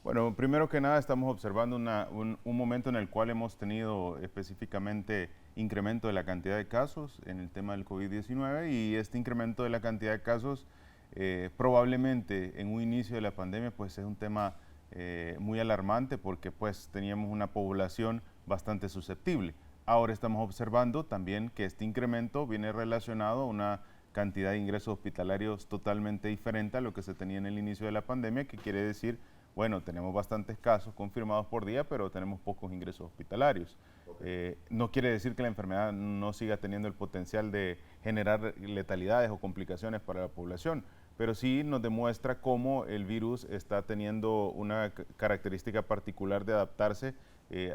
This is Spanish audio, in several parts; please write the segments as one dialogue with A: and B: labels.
A: Bueno, primero que nada estamos observando un momento en el cual hemos tenido específicamente incremento de la cantidad de casos en el tema del COVID-19 y este incremento de la cantidad de casos probablemente en un inicio de la pandemia pues es un tema muy alarmante porque pues teníamos una población bastante susceptible. Ahora estamos observando también que este incremento viene relacionado a una cantidad de ingresos hospitalarios totalmente diferente a lo que se tenía en el inicio de la pandemia, que quiere decir, bueno, tenemos bastantes casos confirmados por día, pero tenemos pocos ingresos hospitalarios. No quiere decir que la enfermedad no siga teniendo el potencial de generar letalidades o complicaciones para la población, pero sí nos demuestra cómo el virus está teniendo una característica particular de adaptarse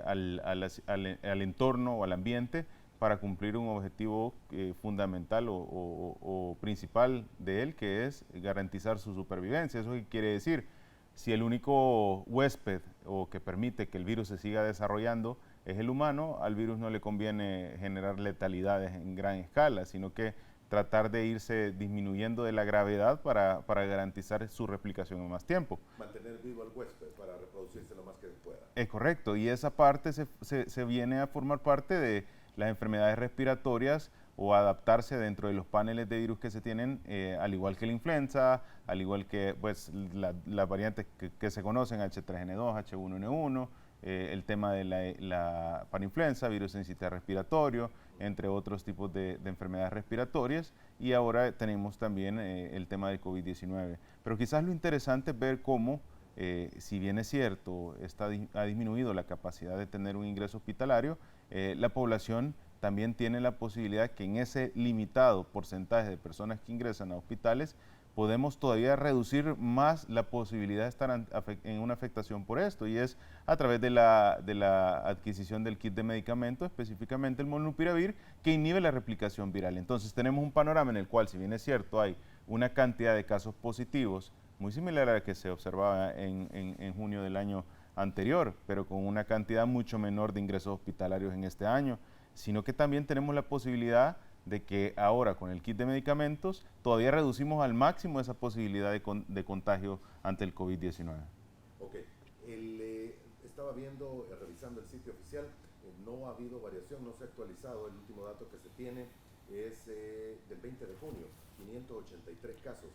A: al entorno o al ambiente para cumplir un objetivo fundamental o principal de él, que es garantizar su supervivencia. ¿Eso qué quiere decir? Si el único huésped o que permite que el virus se siga desarrollando es el humano, al virus no le conviene generar letalidades en gran escala, sino que tratar de irse disminuyendo de la gravedad para garantizar su replicación en más tiempo.
B: Mantener vivo al huésped para reproducirse lo más que pueda.
A: Es correcto, y esa parte se viene a formar parte de las enfermedades respiratorias o adaptarse dentro de los paneles de virus que se tienen, al igual que la influenza, al igual que pues, las variantes que se conocen, H3N2, H1N1, el tema de la parainfluenza, virus sincitial respiratorio, entre otros tipos de enfermedades respiratorias, y ahora tenemos también el tema del COVID-19. Pero quizás lo interesante es ver cómo si bien es cierto, ha disminuido la capacidad de tener un ingreso hospitalario, la población también tiene la posibilidad que en ese limitado porcentaje de personas que ingresan a hospitales, podemos todavía reducir más la posibilidad de estar en una afectación por esto, y es a través de la adquisición del kit de medicamento, específicamente el molnupiravir, que inhibe la replicación viral. Entonces tenemos un panorama en el cual, si bien es cierto, hay una cantidad de casos positivos muy similar a la que se observaba en junio del año anterior, pero con una cantidad mucho menor de ingresos hospitalarios en este año, sino que también tenemos la posibilidad de que ahora con el kit de medicamentos todavía reducimos al máximo esa posibilidad de contagio ante el COVID-19.
B: Ok, estaba viendo, revisando el sitio oficial, no ha habido variación, no se ha actualizado, el último dato que se tiene es del 20 de junio, 583 casos.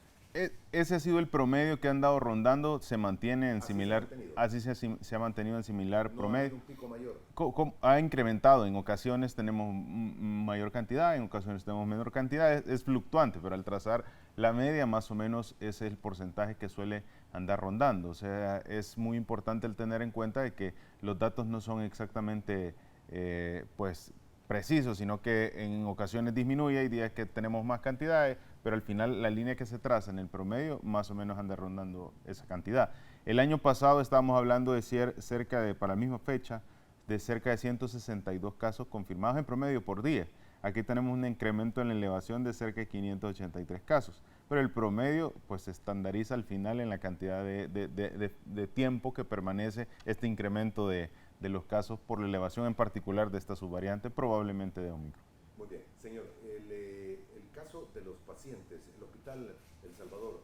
A: Ese ha sido el promedio que han dado rondando, se mantiene en
B: Así se ha
A: similar,
B: mantenido.
A: así se ha mantenido en similar
B: No ha
A: promedio.
B: habido un pico mayor.
A: Ha incrementado, en ocasiones tenemos mayor cantidad, en ocasiones tenemos menor cantidad, es fluctuante, pero al trazar la media más o menos es el porcentaje que suele andar rondando. O sea, es muy importante el tener en cuenta de que los datos no son exactamente pues precisos, sino que en ocasiones disminuye, hay días que tenemos más cantidades, pero al final la línea que se traza en el promedio más o menos anda rondando esa cantidad. El año pasado estábamos hablando de cerca de, para la misma fecha, de cerca de 162 casos confirmados en promedio por día. Aquí tenemos un incremento en la elevación de cerca de 583 casos, pero el promedio pues se estandariza al final en la cantidad de tiempo que permanece este incremento de los casos por la elevación en particular de esta subvariante, probablemente de Omicron.
B: Muy bien, señor, el caso de los pacientes, el Hospital El Salvador,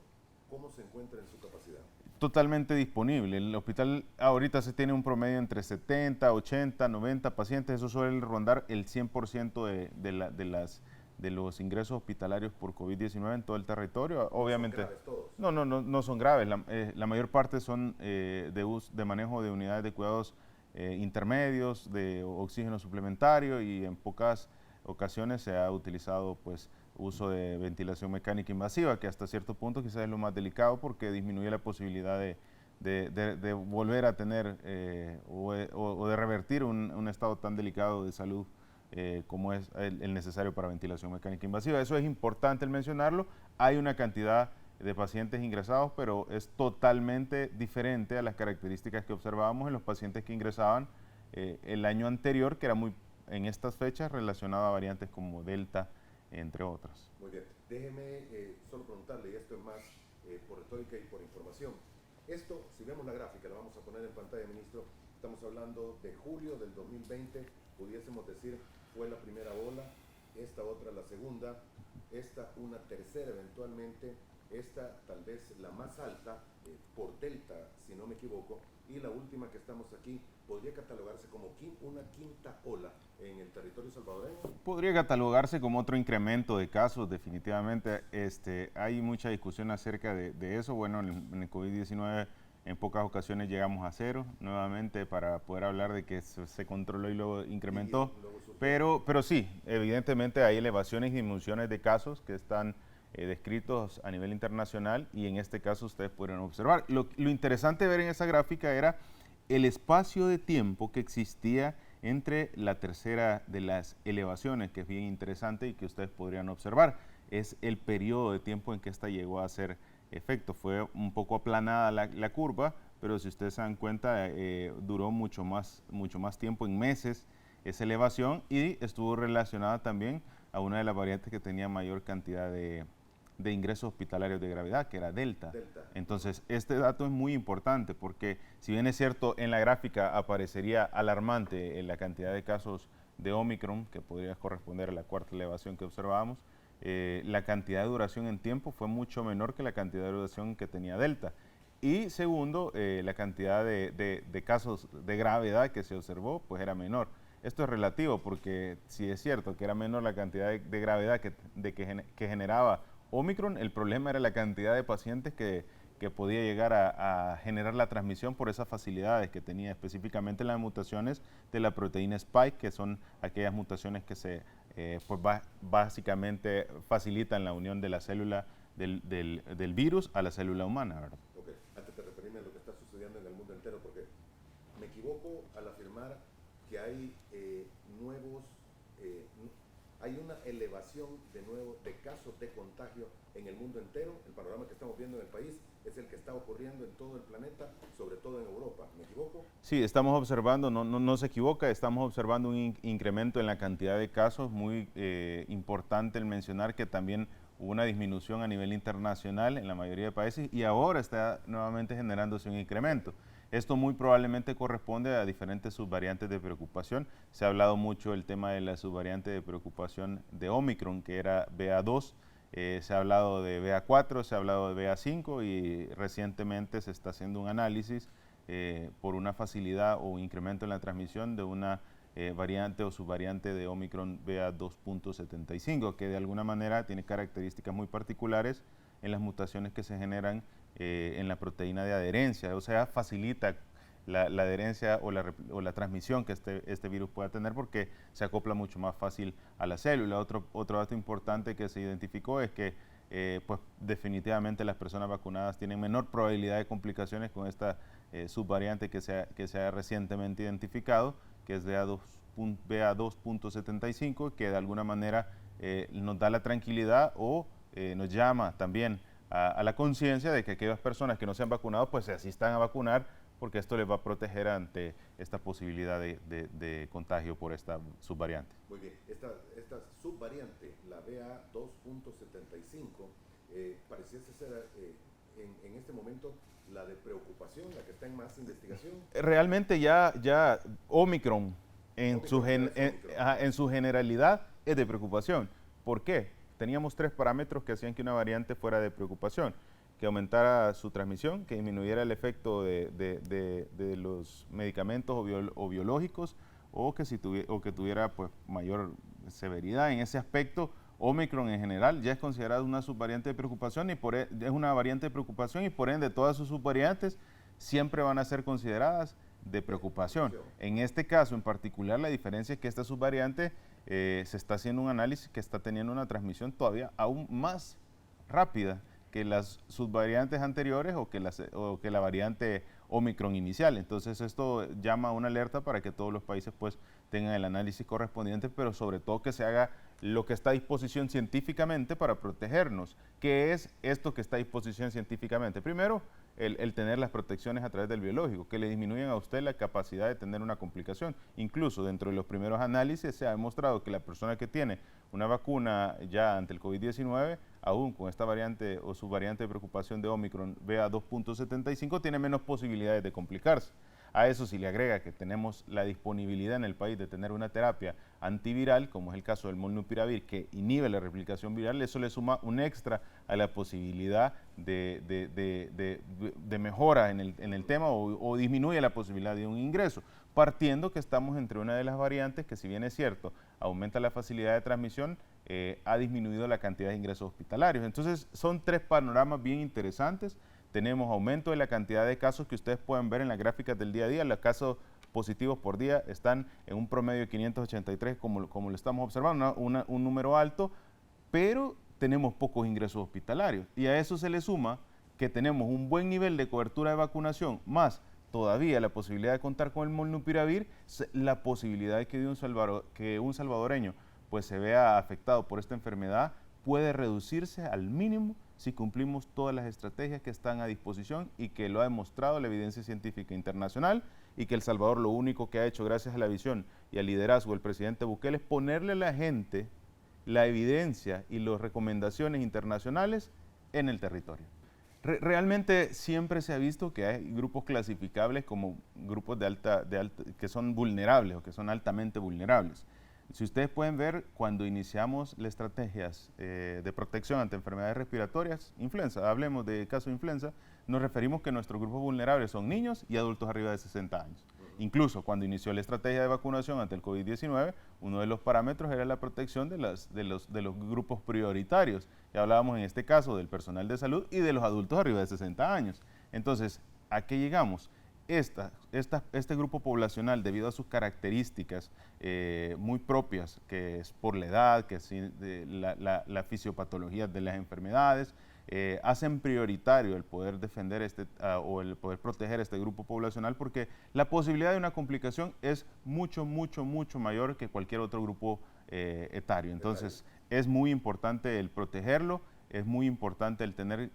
B: ¿cómo se encuentra en su capacidad?
A: Totalmente disponible. El hospital ahorita se tiene un promedio entre 70, 80, 90 pacientes. Eso suele rondar el 100% de los ingresos hospitalarios por COVID-19 en todo el territorio. Obviamente,
B: ¿Son graves todos?
A: no son graves. La mayor parte son de manejo de unidades de cuidados intermedios, de oxígeno suplementario, y en pocas ocasiones se ha utilizado pues uso de ventilación mecánica invasiva, que hasta cierto punto quizás es lo más delicado porque disminuye la posibilidad de volver a tener o de revertir un estado tan delicado de salud como es el necesario para ventilación mecánica invasiva. Eso es importante el mencionarlo. Hay una cantidad de pacientes ingresados, pero es totalmente diferente a las características que observábamos en los pacientes que ingresaban el año anterior, que era muy en estas fechas relacionado a variantes como Delta, entre otras.
B: Muy bien, déjeme solo preguntarle, y esto es más por retórica y por información. Esto, si vemos la gráfica, la vamos a poner en pantalla, ministro, estamos hablando de julio del 2020, pudiésemos decir, fue la primera ola, esta otra la segunda, esta una tercera eventualmente, esta tal vez la más alta, por Delta, si no me equivoco, Y la última que estamos aquí, ¿podría catalogarse como una quinta ola en el territorio salvadoreño?
A: Podría catalogarse como otro incremento de casos, definitivamente. Hay mucha discusión acerca de eso. Bueno, en el COVID-19 en pocas ocasiones llegamos a cero nuevamente para poder hablar de que se controló y luego incrementó. Pero sí, evidentemente hay elevaciones y disminuciones de casos que están descritos a nivel internacional y en este caso ustedes pudieron observar. Lo interesante de ver en esa gráfica era el espacio de tiempo que existía entre la tercera de las elevaciones, que es bien interesante y que ustedes podrían observar. Es el periodo de tiempo en que esta llegó a hacer efecto. Fue un poco aplanada la curva, pero si ustedes se dan cuenta, duró mucho más tiempo, en meses, esa elevación, y estuvo relacionada también a una de las variantes que tenía mayor cantidad de ingresos hospitalarios de gravedad, que era Delta. Entonces, este dato es muy importante porque, si bien es cierto, en la gráfica aparecería alarmante en la cantidad de casos de Omicron, que podría corresponder a la cuarta elevación que observábamos, la cantidad de duración en tiempo fue mucho menor que la cantidad de duración que tenía Delta. Y segundo, la cantidad de casos de gravedad que se observó, pues era menor. Esto es relativo porque si es cierto que era menor la cantidad de gravedad que generaba Omicron, el problema era la cantidad de pacientes que podía llegar a generar la transmisión por esas facilidades que tenía, específicamente las mutaciones de la proteína Spike, que son aquellas mutaciones que pues básicamente facilitan la unión de la célula del virus a la célula humana, ¿verdad?
B: Ok, antes de referirme a lo que está sucediendo en el mundo entero, porque me equivoco al afirmar que hay hay una elevación de casos de contagio en el mundo entero. El panorama que estamos viendo en el país es el que está ocurriendo en todo el planeta, sobre todo en Europa. ¿Me equivoco?
A: Sí, estamos observando, no se equivoca, estamos observando un incremento en la cantidad de casos, muy importante el mencionar que también hubo una disminución a nivel internacional en la mayoría de países y ahora está nuevamente generándose un incremento. Esto muy probablemente corresponde a diferentes subvariantes de preocupación. Se ha hablado mucho del tema de la subvariante de preocupación de Omicron, que era BA2, se ha hablado de BA4, se ha hablado de BA5 y recientemente se está haciendo un análisis por una facilidad o incremento en la transmisión de una variante o subvariante de Omicron BA2.75, que de alguna manera tiene características muy particulares en las mutaciones que se generan en la proteína de adherencia, o sea, facilita la adherencia o la transmisión que este virus pueda tener porque se acopla mucho más fácil a la célula. Otro dato importante que se identificó es que pues definitivamente las personas vacunadas tienen menor probabilidad de complicaciones con esta subvariante que se ha recientemente identificado, que es BA2.75, que de alguna manera nos da la tranquilidad o nos llama también a la conciencia de que aquellas personas que no se han vacunado pues se asistan a vacunar porque esto les va a proteger ante esta posibilidad de contagio por esta subvariante.
B: Muy bien, esta subvariante, la BA2.75, pareciese ser en este momento la de preocupación, la que está en más investigación.
A: Realmente ya Omicron en su generalidad es de preocupación. ¿Por qué? Teníamos 3 parámetros que hacían que una variante fuera de preocupación: que aumentara su transmisión, que disminuyera el efecto de los medicamentos o biológicos, o que tuviera pues mayor severidad. En ese aspecto, Omicron en general ya es considerada una subvariante de preocupación es una variante de preocupación y por ende todas sus subvariantes siempre van a ser consideradas de preocupación. En este caso en particular, la diferencia es que esta subvariante se está haciendo un análisis que está teniendo una transmisión todavía aún más rápida que las subvariantes anteriores o que la variante Omicron inicial. Entonces esto llama a una alerta para que todos los países pues tengan el análisis correspondiente, pero sobre todo que se haga lo que está a disposición científicamente para protegernos. ¿Qué es esto que está a disposición científicamente? Primero, el tener las protecciones a través del biológico, que le disminuyen a usted la capacidad de tener una complicación. Incluso dentro de los primeros análisis se ha demostrado que la persona que tiene una vacuna ya ante el COVID-19, aún con esta variante o subvariante de preocupación de Omicron BA2.75, tiene menos posibilidades de complicarse. A eso si le agrega que tenemos la disponibilidad en el país de tener una terapia antiviral, como es el caso del molnupiravir, que inhibe la replicación viral, eso le suma un extra a la posibilidad de mejora en el tema o disminuye la posibilidad de un ingreso, partiendo que estamos entre una de las variantes que, si bien es cierto, aumenta la facilidad de transmisión, ha disminuido la cantidad de ingresos hospitalarios. Entonces, son tres panoramas bien interesantes. Tenemos aumento de la cantidad de casos que ustedes pueden ver en las gráficas del día a día. Los casos positivos por día están en un promedio de 583, como lo estamos observando, un número alto, pero tenemos pocos ingresos hospitalarios. Y a eso se le suma que tenemos un buen nivel de cobertura de vacunación, más todavía la posibilidad de contar con el molnupiravir, la posibilidad de que un salvadoreño pues se vea afectado por esta enfermedad puede reducirse al mínimo si cumplimos todas las estrategias que están a disposición y que lo ha demostrado la evidencia científica internacional, y que El Salvador lo único que ha hecho gracias a la visión y al liderazgo del presidente Bukele es ponerle a la gente la evidencia y las recomendaciones internacionales en el territorio. Realmente siempre se ha visto que hay grupos clasificables como grupos que son vulnerables o que son altamente vulnerables. Si ustedes pueden ver, cuando iniciamos las estrategias de protección ante enfermedades respiratorias, influenza, hablemos de caso de influenza, nos referimos que nuestros grupos vulnerables son niños y adultos arriba de 60 años. Incluso cuando inició la estrategia de vacunación ante el COVID-19, uno de los parámetros era la protección de los grupos prioritarios. Ya hablábamos en este caso del personal de salud y de los adultos arriba de 60 años. Entonces, ¿a qué llegamos? Este grupo poblacional, debido a sus características muy propias, que es por la edad, que es la fisiopatología de las enfermedades, hacen prioritario el poder defender o el poder proteger este grupo poblacional, porque la posibilidad de una complicación es mucho mayor que cualquier otro grupo etario. Entonces, es muy importante el protegerlo, es muy importante el tener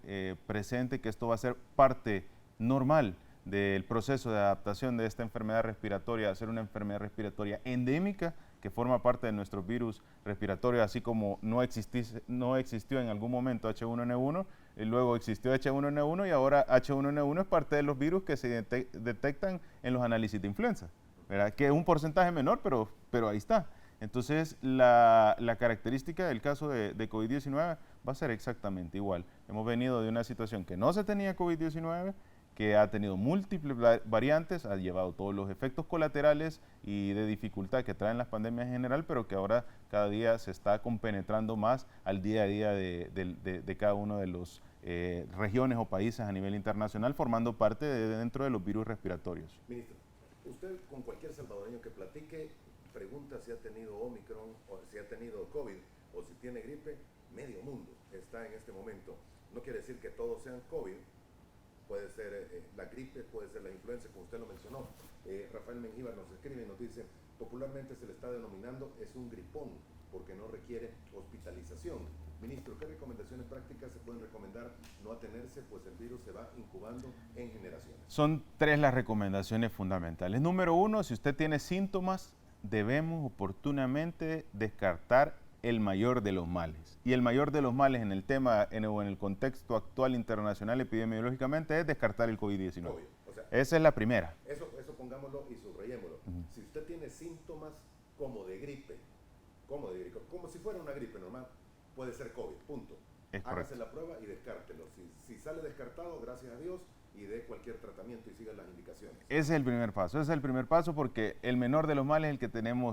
A: presente que esto va a ser parte normal del proceso de adaptación de esta enfermedad respiratoria a ser una enfermedad respiratoria endémica que forma parte de nuestros virus respiratorios, así como no existió en algún momento H1N1, y luego existió H1N1 y ahora H1N1 es parte de los virus que se detectan en los análisis de influenza, ¿verdad? Que es un porcentaje menor, pero ahí está. Entonces, la característica del caso de COVID-19 va a ser exactamente igual. Hemos venido de una situación que no se tenía COVID-19, que ha tenido múltiples variantes, ha llevado todos los efectos colaterales y de dificultad que traen las pandemias en general, pero que ahora cada día se está compenetrando más al día a día de cada uno de los regiones o países a nivel internacional, formando parte dentro de los virus respiratorios.
B: Ministro, usted con cualquier salvadoreño que platique, pregunta si ha tenido Omicron o si ha tenido COVID o si tiene gripe, medio mundo está en este momento. No quiere decir que todos sean COVID, puede ser la gripe, puede ser la influenza, como usted lo mencionó. Rafael Mengíbar nos escribe y nos dice, popularmente se le está denominando es un gripón, porque no requiere hospitalización. Ministro, ¿qué recomendaciones prácticas se pueden recomendar no atenerse, pues el virus se va incubando en generaciones?
A: Son tres las recomendaciones fundamentales. Número uno, si usted tiene síntomas, debemos oportunamente descartar el mayor de los males. Y el mayor de los males en el tema o en el contexto actual internacional epidemiológicamente es descartar el COVID-19.
B: O sea,
A: esa es la primera.
B: Eso pongámoslo y subrayémoslo. Si usted tiene síntomas como de gripe, como si fuera una gripe normal, puede ser COVID, punto. Hágase la prueba y descártelo. Si sale descartado, gracias a Dios, y dé cualquier tratamiento y siga las indicaciones.
A: Ese es el primer paso, porque el menor de los males es el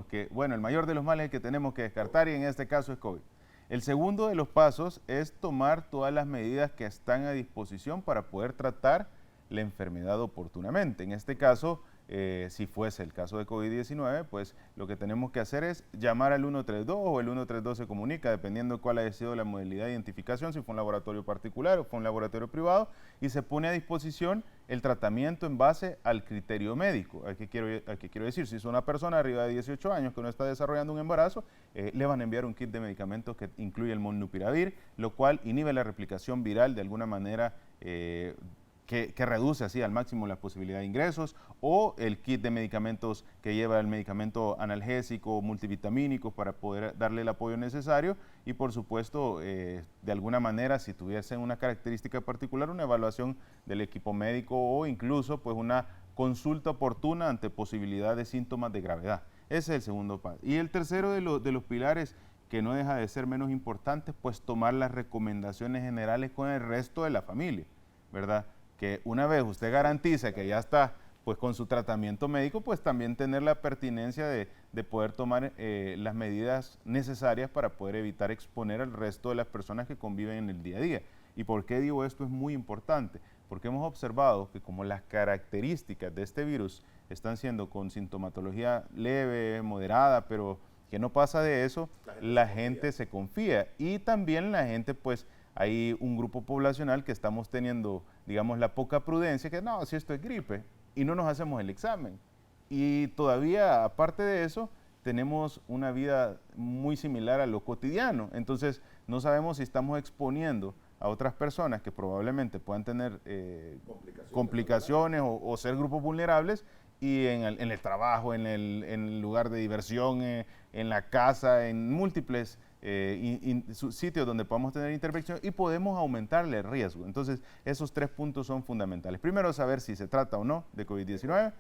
A: que el mayor de los males es el que tenemos que descartar, y en este caso es COVID. El segundo de los pasos es tomar todas las medidas que están a disposición para poder tratar la enfermedad oportunamente. En este caso, si fuese el caso de COVID-19, pues lo que tenemos que hacer es llamar al 132 o el 132 se comunica, dependiendo de cuál haya sido la modalidad de identificación, si fue un laboratorio particular o fue un laboratorio privado, y se pone a disposición el tratamiento en base al criterio médico. ¿A qué quiero decir? Si es una persona arriba de 18 años que no está desarrollando un embarazo, le van a enviar un kit de medicamentos que incluye el molnupiravir, lo cual inhibe la replicación viral de alguna manera, que reduce así al máximo la posibilidad de ingresos, o el kit de medicamentos que lleva el medicamento analgésico, multivitamínico, para poder darle el apoyo necesario, y por supuesto, de alguna manera, si tuviesen una característica particular, una evaluación del equipo médico, o incluso pues una consulta oportuna ante posibilidad de síntomas de gravedad. Ese es el segundo paso. Y el tercero de los pilares, que no deja de ser menos importante, pues tomar las recomendaciones generales con el resto de la familia, ¿verdad? Que una vez usted garantiza que ya está pues con su tratamiento médico, pues también tener la pertinencia de poder tomar las medidas necesarias para poder evitar exponer al resto de las personas que conviven en el día a día. ¿Y por qué digo esto? Es muy importante, porque hemos observado que como las características de este virus están siendo con sintomatología leve, moderada, pero que no pasa de eso, la gente se confía. Y también la gente, pues, hay un grupo poblacional que estamos teniendo, digamos, la poca prudencia, que no, si esto es gripe, y no nos hacemos el examen. Y todavía, aparte de eso, tenemos una vida muy similar a lo cotidiano. Entonces, no sabemos si estamos exponiendo a otras personas que probablemente puedan tener complicaciones o ser grupos vulnerables, y en el trabajo, en el lugar de diversión, en la casa, en múltiples sitios donde podamos tener intervención y podemos aumentarle el riesgo. Entonces, esos 3 puntos son fundamentales. Primero, saber si se trata o no de COVID-19,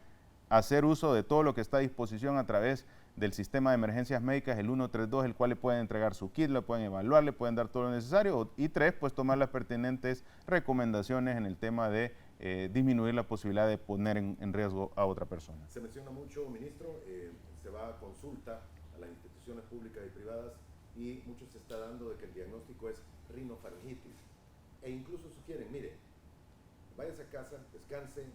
A: hacer uso de todo lo que está a disposición a través del sistema de emergencias médicas, el 132, el cual le pueden entregar su kit, le pueden evaluar, le pueden dar todo lo necesario. Y 3, pues tomar las pertinentes recomendaciones en el tema de disminuir la posibilidad de poner en riesgo a otra persona.
B: Se menciona mucho, ministro, se va a consulta a las instituciones públicas y privadas y mucho se está dando de que el diagnóstico es rinofaringitis. E incluso sugieren, mire, váyase a casa, descanse,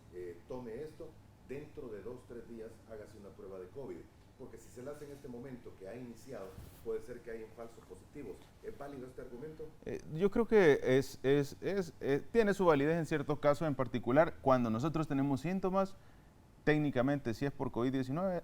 B: tome esto, dentro de 2-3 días hágase una prueba de COVID. Porque si se la hace en este momento que ha iniciado, puede ser que hayan falsos positivos. ¿Es válido este argumento?
A: Yo creo que tiene su validez en ciertos casos, en particular cuando nosotros tenemos síntomas. Técnicamente, si es por COVID-19,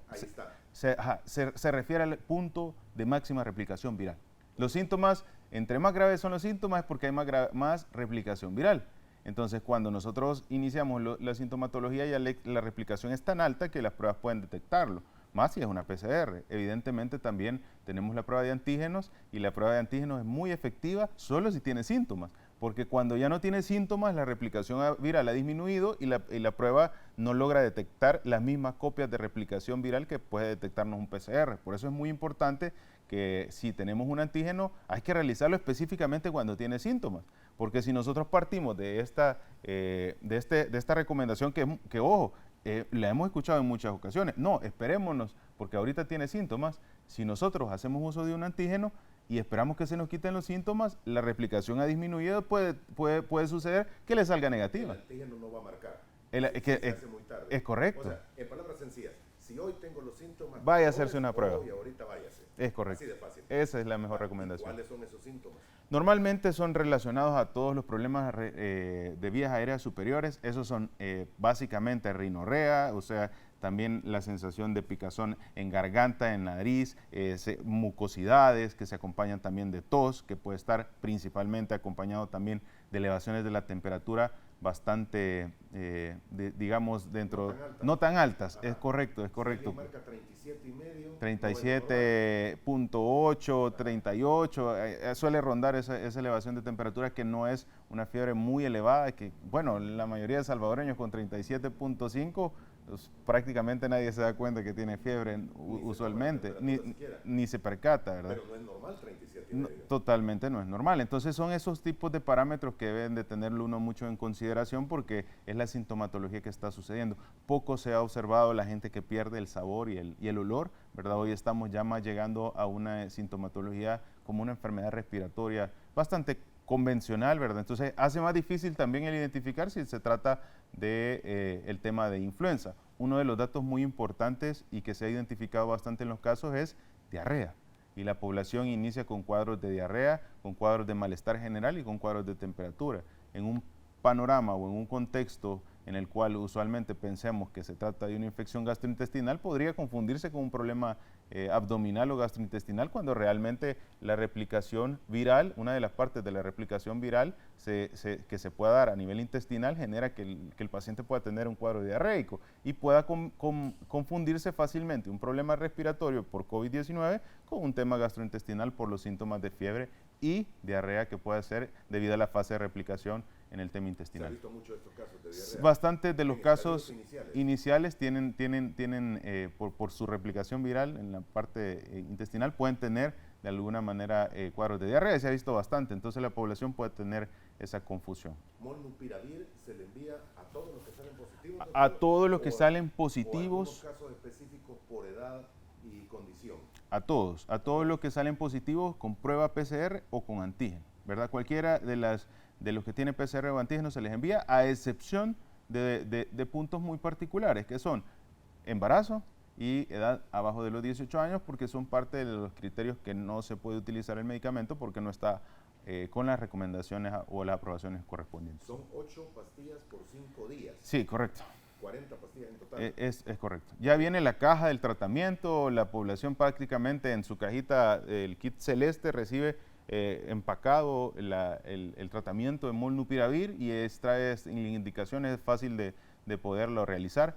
A: se refiere al punto de máxima replicación viral. Los síntomas, entre más graves son los síntomas, es porque hay más replicación viral. Entonces, cuando nosotros iniciamos la sintomatología, ya la replicación es tan alta que las pruebas pueden detectarlo. Más si es una PCR. Evidentemente también tenemos la prueba de antígenos, y la prueba de antígenos es muy efectiva solo si tiene síntomas, porque cuando ya no tiene síntomas, la replicación viral ha disminuido y la prueba no logra detectar las mismas copias de replicación viral que puede detectarnos un PCR. Por eso es muy importante que si tenemos un antígeno, hay que realizarlo específicamente cuando tiene síntomas, porque si nosotros partimos de esta recomendación que ojo, la hemos escuchado en muchas ocasiones, no, esperémonos, porque ahorita tiene síntomas. Si nosotros hacemos uso de un antígeno y esperamos que se nos quiten los síntomas, la replicación ha disminuido, puede suceder que le salga negativa.
B: El antígeno no va a marcar.
A: Se hace muy tarde. Es correcto.
B: O sea, en palabras sencillas, si hoy tengo los síntomas,
A: vaya a hacerse una prueba.
B: Y ahorita váyase.
A: Es correcto.
B: Así de fácil.
A: Esa es la mejor recomendación.
B: ¿Cuáles son esos síntomas?
A: Normalmente son relacionados a todos los problemas de vías aéreas superiores. Esos son básicamente rinorrea, o sea, también la sensación de picazón en garganta, en nariz, mucosidades que se acompañan también de tos, que puede estar principalmente acompañado también de elevaciones de la temperatura bastante, digamos, no tan altas. Ajá. Es correcto.
B: Si marca 37,5,
A: 37.8, 38, suele rondar esa elevación de temperatura, que no es una fiebre muy elevada, que bueno, la mayoría de salvadoreños con 37.5, pues, prácticamente nadie se da cuenta que tiene fiebre usualmente, ni se percata, ¿verdad?
B: Pero no es normal 37,5.
A: No, totalmente no es normal. Entonces son esos tipos de parámetros que deben de tenerlo uno mucho en consideración, porque es la sintomatología que está sucediendo. Poco se ha observado la gente que pierde el sabor y el olor, ¿verdad? Hoy estamos ya más llegando a una sintomatología como una enfermedad respiratoria bastante convencional, ¿verdad? Entonces hace más difícil también el identificar si se trata de el tema de influenza. Uno de los datos muy importantes y que se ha identificado bastante en los casos es diarrea. Y la población inicia con cuadros de diarrea, con cuadros de malestar general y con cuadros de temperatura. En un panorama o en un contexto en el cual usualmente pensemos que se trata de una infección gastrointestinal, podría confundirse con un problema abdominal o gastrointestinal, cuando realmente la replicación viral, una de las partes de la replicación viral que se pueda dar a nivel intestinal, genera que el paciente pueda tener un cuadro diarreico y pueda confundirse fácilmente un problema respiratorio por COVID-19 con un tema gastrointestinal por los síntomas de fiebre y diarrea que puede ser debido a la fase de replicación en el tema intestinal.
B: ¿Se han visto mucho estos casos de diarrea?
A: Bastantes de los casos
B: iniciales
A: tienen por su replicación viral en la parte intestinal, pueden tener de alguna manera cuadros de diarrea. Se ha visto bastante, entonces la población puede tener esa confusión.
B: ¿Molnupiravir se le envía a todos los que salen positivos?
A: A todos los que salen positivos.
B: ¿O algunos casos específicos por edad y condición?
A: A todos los que salen positivos con prueba PCR o con antígeno, ¿verdad? Cualquiera de los que tiene PCR o antígeno se les envía, a excepción de puntos muy particulares, que son embarazo y edad abajo de los 18 años, porque son parte de los criterios que no se puede utilizar el medicamento porque no está con las recomendaciones o las aprobaciones correspondientes.
B: Son 8 pastillas por 5 días.
A: Sí, correcto.
B: 40 pastillas en total.
A: Es correcto. Ya viene la caja del tratamiento, la población prácticamente en su cajita, el kit celeste recibe empacado el tratamiento de molnupiravir y trae indicaciones, es fácil de poderlo realizar.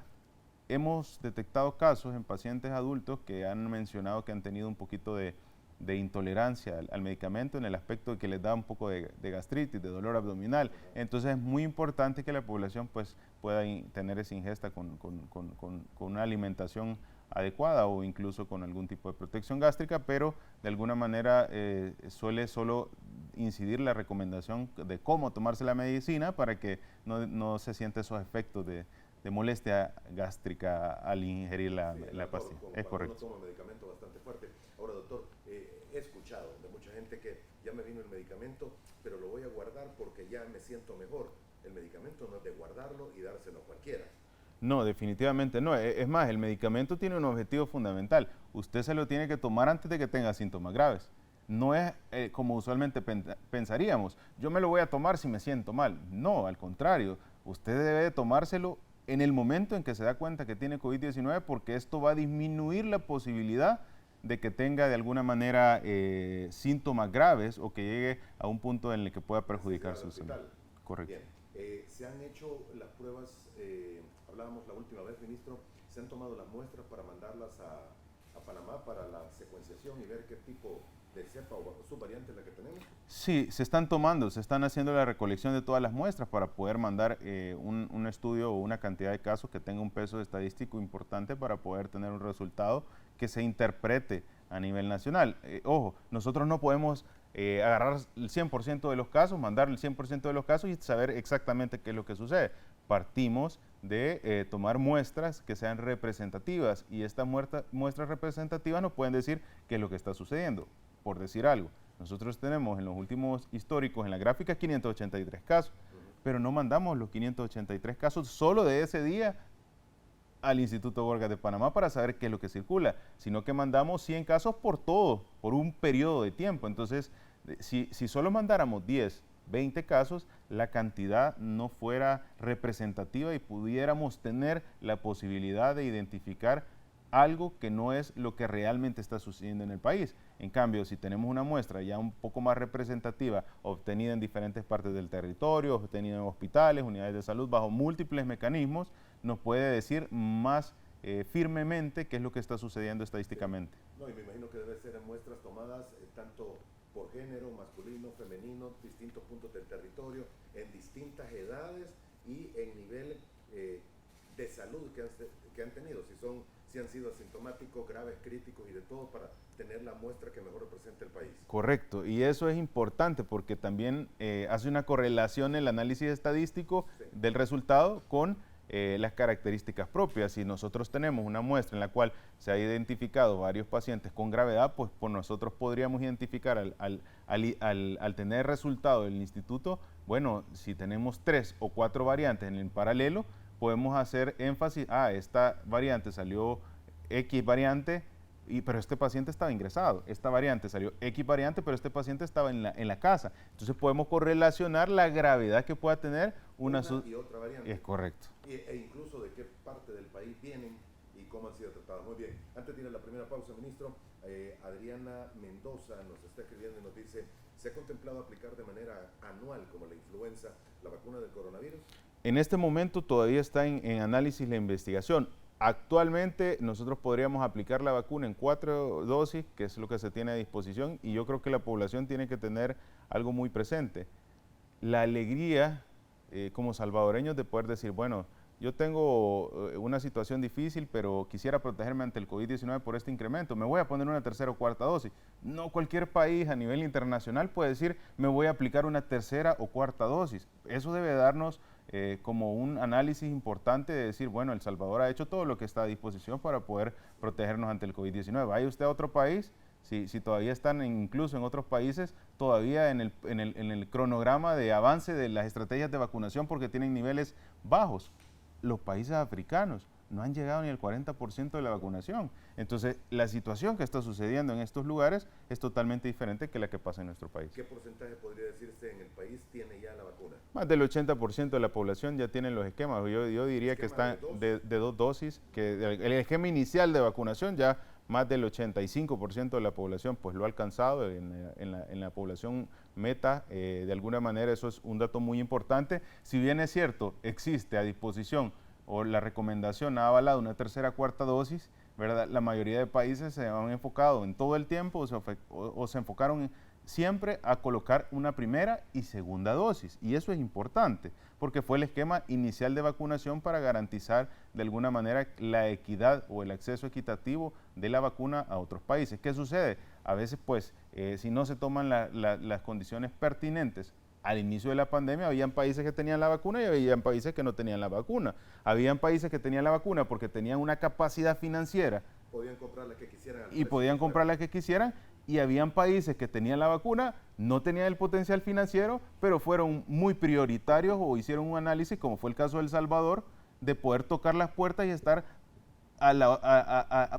A: Hemos detectado casos en pacientes adultos que han mencionado que han tenido un poquito de intolerancia al medicamento en el aspecto de que les da un poco de gastritis, de dolor abdominal. Entonces es muy importante que la población pues, pueda tener esa ingesta con una alimentación adecuada o incluso con algún tipo de protección gástrica, pero de alguna manera suele solo incidir la recomendación de cómo tomarse la medicina para que no se siente esos efectos de molestia gástrica al ingerir la pastilla. Es correcto.
B: Uno toma medicamento bastante fuerte. Ahora, doctor, he escuchado de mucha gente que ya me vino el medicamento, pero lo voy a guardar porque ya me siento mejor. El medicamento no es de guardarlo y dárselo a cualquiera.
A: No, definitivamente no. Es más, el medicamento tiene un objetivo fundamental. Usted se lo tiene que tomar antes de que tenga síntomas graves. No es como usualmente pensaríamos, yo me lo voy a tomar si me siento mal. No, al contrario, usted debe de tomárselo en el momento en que se da cuenta que tiene COVID-19 porque esto va a disminuir la posibilidad de que tenga de alguna manera síntomas graves o que llegue a un punto en el que pueda perjudicar su salud. Correcto.
B: Bien. Se han hecho las pruebas, hablábamos la última vez, ministro, se han tomado las muestras para mandarlas a Panamá para la secuenciación y ver qué tipo de cepa o subvariante es la que tenemos.
A: Sí, se están haciendo la recolección de todas las muestras para poder mandar un estudio o una cantidad de casos que tenga un peso estadístico importante para poder tener un resultado que se interprete a nivel nacional. Ojo, nosotros no podemos agarrar el 100% de los casos, mandar el 100% de los casos y saber exactamente qué es lo que sucede. Partimos de tomar muestras que sean representativas y estas muestras representativas nos pueden decir qué es lo que está sucediendo. Por decir algo, nosotros tenemos en los últimos históricos en la gráfica 583 casos, pero no mandamos los 583 casos solo de ese día al Instituto Gorgas de Panamá para saber qué es lo que circula, sino que mandamos 100 casos por un periodo de tiempo. Entonces, si solo mandáramos 10, 20 casos, la cantidad no fuera representativa y pudiéramos tener la posibilidad de identificar algo que no es lo que realmente está sucediendo en el país. En cambio, si tenemos una muestra ya un poco más representativa, obtenida en diferentes partes del territorio, obtenida en hospitales, unidades de salud, bajo múltiples mecanismos, nos puede decir más firmemente qué es lo que está sucediendo estadísticamente.
B: No, y me imagino que debe ser en muestras tomadas tanto por género, masculino, femenino, distintos puntos del territorio, en distintas edades y en nivel de salud que han tenido, si han sido asintomáticos, graves, críticos y de todo, para tener la muestra que mejor represente el país.
A: Correcto, y eso es importante porque también hace una correlación el análisis estadístico del resultado con las características propias. Si nosotros tenemos una muestra en la cual se ha identificado varios pacientes con gravedad, pues nosotros podríamos identificar al tener resultado del instituto, bueno, si tenemos 3 o 4 variantes en el paralelo, podemos hacer énfasis, esta variante salió X variante, pero este paciente estaba ingresado, esta variante salió X variante, pero este paciente estaba en la casa. Entonces podemos correlacionar la gravedad que pueda tener una
B: y otra variante.
A: Es correcto.
B: E incluso de qué parte del país vienen y cómo han sido tratadas. Muy bien, antes de ir a la primera pausa, ministro, Adriana Mendoza nos está escribiendo y nos dice, ¿se ha contemplado aplicar de manera anual, como la influenza, la vacuna del coronavirus?
A: En este momento todavía está en análisis la investigación. Actualmente nosotros podríamos aplicar la vacuna en 4 dosis, que es lo que se tiene a disposición, y yo creo que la población tiene que tener algo muy presente. La alegría como salvadoreños de poder decir, bueno, yo tengo una situación difícil, pero quisiera protegerme ante el COVID-19 por este incremento, me voy a poner una tercera o cuarta dosis. No cualquier país a nivel internacional puede decir, me voy a aplicar una tercera o cuarta dosis. Eso debe darnos como un análisis importante de decir, bueno, El Salvador ha hecho todo lo que está a disposición para poder protegernos ante el COVID-19. Vaya usted a otro país, si todavía están incluso en otros países, todavía en el cronograma de avance de las estrategias de vacunación porque tienen niveles bajos. Los países africanos no han llegado ni al 40% de la vacunación. Entonces, la situación que está sucediendo en estos lugares es totalmente diferente que la que pasa en nuestro país.
B: ¿Qué porcentaje podría decirse en el país tiene ya la vacuna?
A: Más del 80% de la población ya tiene los esquemas. Yo diría que están de 2 dosis, que el esquema inicial de vacunación ya más del 85% de la población pues lo ha alcanzado en la población meta. De alguna manera eso es un dato muy importante. Si bien es cierto, existe a disposición o la recomendación ha avalado una tercera o cuarta dosis, ¿verdad? La mayoría de países se han enfocado en todo el tiempo o se enfocaron siempre a colocar una primera y segunda dosis. Y eso es importante, porque fue el esquema inicial de vacunación para garantizar de alguna manera la equidad o el acceso equitativo de la vacuna a otros países. ¿Qué sucede? A veces, pues, si no se toman las condiciones pertinentes, al inicio de la pandemia habían países que tenían la vacuna y habían países que no tenían la vacuna. Habían países que tenían la vacuna porque tenían una capacidad financiera.
B: Podían comprar la que quisieran.
A: Y podían comprar la que quisieran. Y habían países que tenían la vacuna, no tenían el potencial financiero, pero fueron muy prioritarios o hicieron un análisis, como fue el caso de El Salvador, de poder tocar las puertas y estar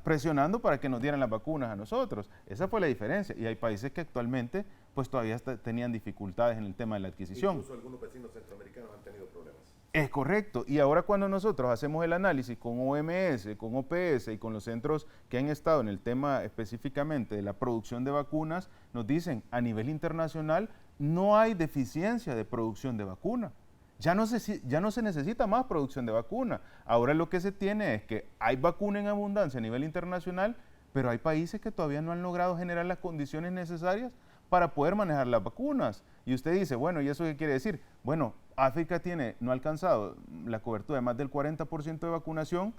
A: presionando para que nos dieran las vacunas a nosotros. Esa fue la diferencia. Y hay países que actualmente pues todavía tenían dificultades en el tema de la adquisición.
B: Incluso algunos vecinos centroamericanos han tenido problemas.
A: Es correcto. Y ahora cuando nosotros hacemos el análisis con OMS, con OPS y con los centros que han estado en el tema específicamente de la producción de vacunas, nos dicen a nivel internacional no hay deficiencia de producción de vacuna. Ya no se necesita más producción de vacuna. Ahora lo que se tiene es que hay vacuna en abundancia a nivel internacional, pero hay países que todavía no han logrado generar las condiciones necesarias para poder manejar las vacunas. Y usted dice, bueno, ¿y eso qué quiere decir? Bueno, África no ha alcanzado la cobertura de más del 40% de vacunación,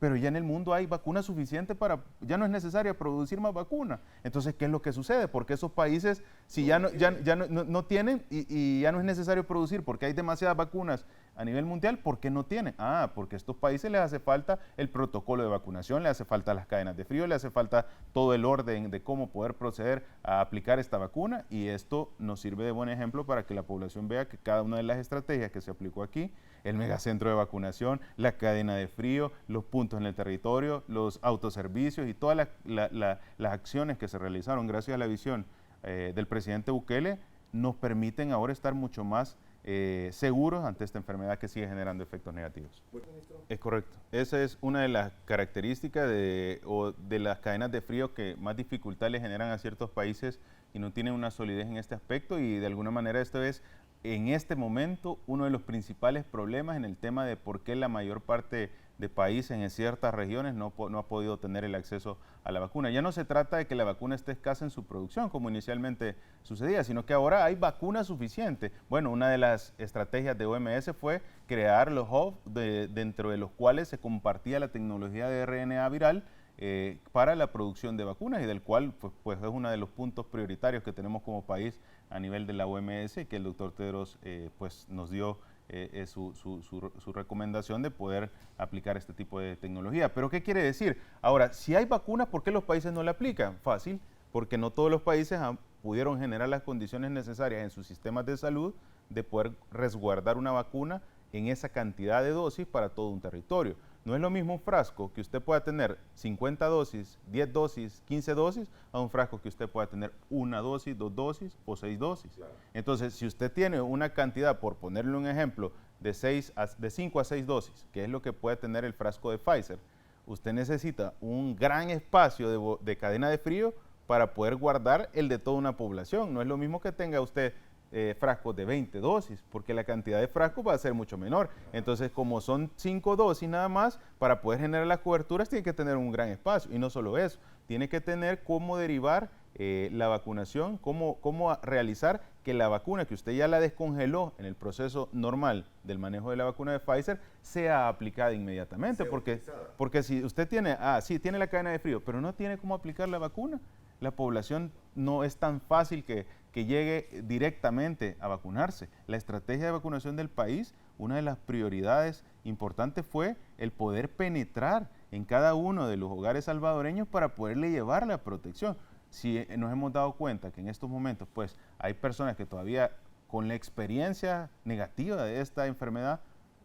A: pero ya en el mundo hay vacuna suficiente ya no es necesario producir más vacuna. Entonces, ¿qué es lo que sucede? Porque esos países, si ya no tienen y ya no es necesario producir, porque hay demasiadas vacunas a nivel mundial, ¿por qué no tienen? Porque a estos países les hace falta el protocolo de vacunación, les hace falta las cadenas de frío, les hace falta todo el orden de cómo poder proceder a aplicar esta vacuna, y esto nos sirve de buen ejemplo para que la población vea que cada una de las estrategias que se aplicó aquí, el megacentro de vacunación, la cadena de frío, los puntos en el territorio, los autoservicios y todas las acciones que se realizaron gracias a la visión del presidente Bukele, nos permiten ahora estar mucho más seguros ante esta enfermedad que sigue generando efectos negativos. Es correcto. Esa es una de las características de las cadenas de frío que más dificultad le generan a ciertos países y no tienen una solidez en este aspecto, y de alguna manera esto es en este momento uno de los principales problemas en el tema de por qué la mayor parte de países en ciertas regiones no ha podido tener el acceso a la vacuna. Ya no se trata de que la vacuna esté escasa en su producción, como inicialmente sucedía, sino que ahora hay vacuna suficiente. Bueno, una de las estrategias de OMS fue crear los hubs dentro de los cuales se compartía la tecnología de RNA viral para la producción de vacunas, y del cual pues es uno de los puntos prioritarios que tenemos como país a nivel de la OMS, y que el doctor Tedros pues nos dio su recomendación de poder aplicar este tipo de tecnología. ¿Pero qué quiere decir? Ahora, si hay vacunas, ¿por qué los países no la aplican? Fácil, porque no todos los países pudieron generar las condiciones necesarias en sus sistemas de salud de poder resguardar una vacuna en esa cantidad de dosis para todo un territorio. No es lo mismo un frasco que usted pueda tener 50 dosis, 10 dosis, 15 dosis, a un frasco que usted pueda tener 1 dosis, 2 dosis o 6 dosis. Claro. Entonces, si usted tiene una cantidad, por ponerle un ejemplo, de 5 a 6 dosis, que es lo que puede tener el frasco de Pfizer, usted necesita un gran espacio de cadena de frío para poder guardar el de toda una población. No es lo mismo que tenga usted frascos de 20 dosis, porque la cantidad de frascos va a ser mucho menor. Entonces, como son 5 dosis nada más, para poder generar las coberturas tiene que tener un gran espacio. Y no solo eso, tiene que tener cómo derivar la vacunación, cómo realizar que la vacuna que usted ya la descongeló en el proceso normal del manejo de la vacuna de Pfizer sea aplicada inmediatamente. Porque si usted tiene, sí, tiene la cadena de frío, pero no tiene cómo aplicar la vacuna, la población no es tan fácil que llegue directamente a vacunarse. La estrategia de vacunación del país, una de las prioridades importantes fue el poder penetrar en cada uno de los hogares salvadoreños para poderle llevar la protección. Si nos hemos dado cuenta que en estos momentos pues hay personas que todavía con la experiencia negativa de esta enfermedad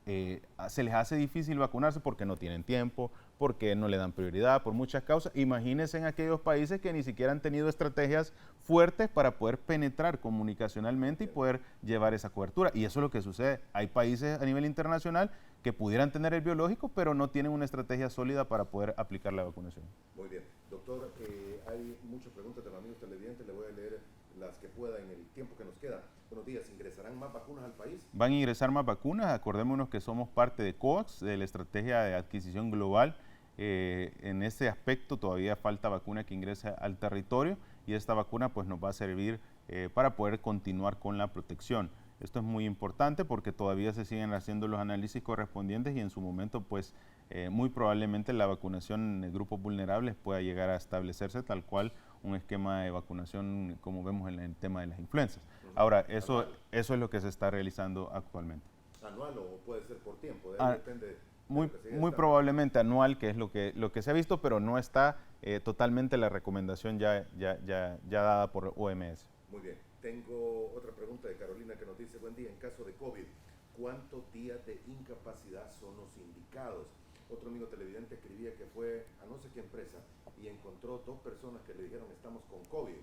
A: se les hace difícil vacunarse porque no tienen tiempo, porque no le dan prioridad, por muchas causas. Imagínense en aquellos países que ni siquiera han tenido estrategias fuertes para poder penetrar comunicacionalmente y poder llevar esa cobertura. Y eso es lo que sucede. Hay países a nivel internacional que pudieran tener el biológico, pero no tienen una estrategia sólida para poder aplicar la vacunación.
B: Muy bien. Doctor, hay muchas preguntas de los amigos televidentes. Le voy a leer las que pueda en el tiempo que nos queda. Buenos días. ¿Ingresarán más vacunas al país?
A: Van a ingresar más vacunas. Acordémonos que somos parte de COVAX, de la estrategia de adquisición global. En ese aspecto todavía falta vacuna que ingrese al territorio y esta vacuna pues nos va a servir para poder continuar con la protección. Esto es muy importante porque todavía se siguen haciendo los análisis correspondientes y en su momento pues muy probableblemente la vacunación en grupos vulnerables pueda llegar a establecerse tal cual un esquema de vacunación como vemos en el tema de las influencias. Ahora, eso es lo que se está realizando actualmente.
B: ¿Anual o puede ser por tiempo? Depende.
A: Muy probablemente anual, que es lo que se ha visto, pero no está totalmente la recomendación ya dada por OMS.
B: Muy bien. Tengo otra pregunta de Carolina que nos dice, buen día, en caso de COVID, ¿cuántos días de incapacidad son los indicados? Otro amigo televidente escribía que fue a no sé qué empresa y encontró 2 personas que le dijeron estamos con COVID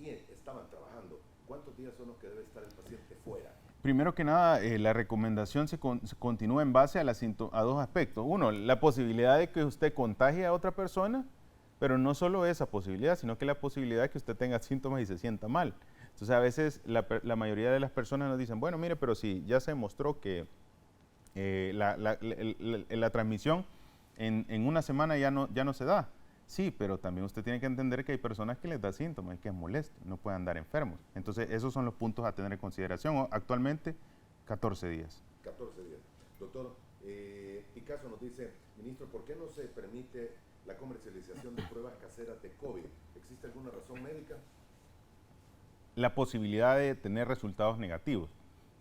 B: y estaban trabajando. ¿Cuántos días son los que debe estar el paciente fuera?
A: Primero que nada, la recomendación se continúa en base a 2 aspectos. Uno, la posibilidad de que usted contagie a otra persona, pero no solo esa posibilidad, sino que la posibilidad de que usted tenga síntomas y se sienta mal. Entonces, a veces la mayoría de las personas nos dicen, bueno, mire, pero si ya se demostró que la transmisión en una semana ya no se da. Sí, pero también usted tiene que entender que hay personas que les da síntomas y que es molesto, no pueden andar enfermos. Entonces, esos son los puntos a tener en consideración. Actualmente, 14 días.
B: 14 días. Doctor, Picasso nos dice, ministro, ¿por qué no se permite la comercialización de pruebas caseras de COVID? ¿Existe alguna razón médica?
A: La posibilidad de tener resultados negativos,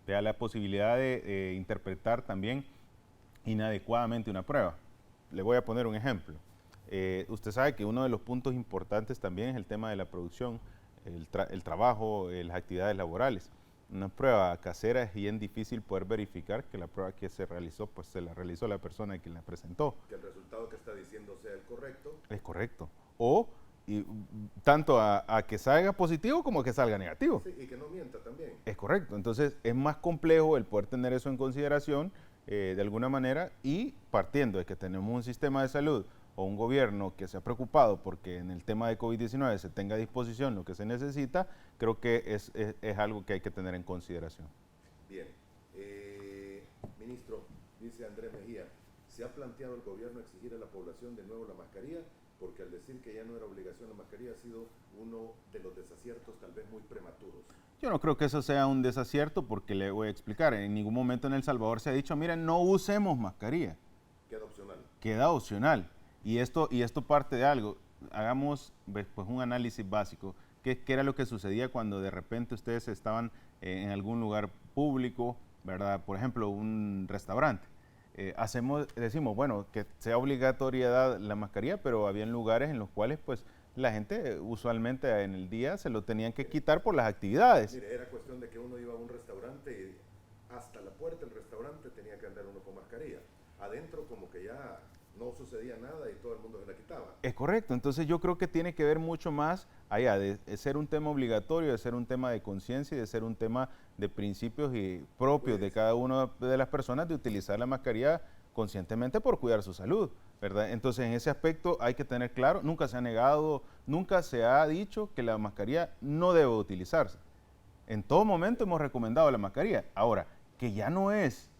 A: te da la posibilidad de interpretar también inadecuadamente una prueba. Le voy a poner un ejemplo. Usted sabe que uno de los puntos importantes también es el tema de la producción, el trabajo, las actividades laborales. Una prueba casera es bien difícil poder verificar que la prueba que se realizó, pues se la realizó la persona que la presentó.
B: Que el resultado que está diciendo sea el correcto.
A: Es correcto. O tanto a que salga positivo como a que salga negativo.
B: Sí, y que no mienta también.
A: Es correcto. Entonces es más complejo el poder tener eso en consideración de alguna manera y partiendo de que tenemos un sistema de salud o un gobierno que se ha preocupado porque en el tema de COVID-19 se tenga a disposición lo que se necesita, creo que es algo que hay que tener en consideración.
B: Bien. Ministro, dice Andrés Mejía, ¿se ha planteado el gobierno exigir a la población de nuevo la mascarilla? Porque al decir que ya no era obligación la mascarilla ha sido uno de los desaciertos tal vez muy prematuros.
A: Yo no creo que eso sea un desacierto porque le voy a explicar. En ningún momento en El Salvador se ha dicho, miren, no usemos mascarilla.
B: Queda opcional.
A: Queda opcional. Y esto parte de algo. Hagamos pues, un análisis básico. ¿Qué era lo que sucedía cuando de repente ustedes estaban en algún lugar público, ¿verdad? Por ejemplo, un restaurante. Decimos, bueno, que sea obligatoriedad la mascarilla, pero había lugares en los cuales pues la gente usualmente en el día se lo tenían que quitar por las actividades.
B: Mire, era cuestión de que uno iba a un restaurante y hasta la puerta del restaurante tenía que andar uno con mascarilla. Adentro como que ya no sucedía nada y todo el mundo se la quitaba.
A: Es correcto, entonces yo creo que tiene que ver mucho más allá de ser un tema obligatorio, de ser un tema de conciencia y de ser un tema de principios y propios de cada una de las personas de utilizar la mascarilla conscientemente por cuidar su salud, ¿verdad? Entonces, en ese aspecto hay que tener claro, nunca se ha negado, nunca se ha dicho que la mascarilla no debe utilizarse. En todo momento hemos recomendado la mascarilla. Ahora, que ya no es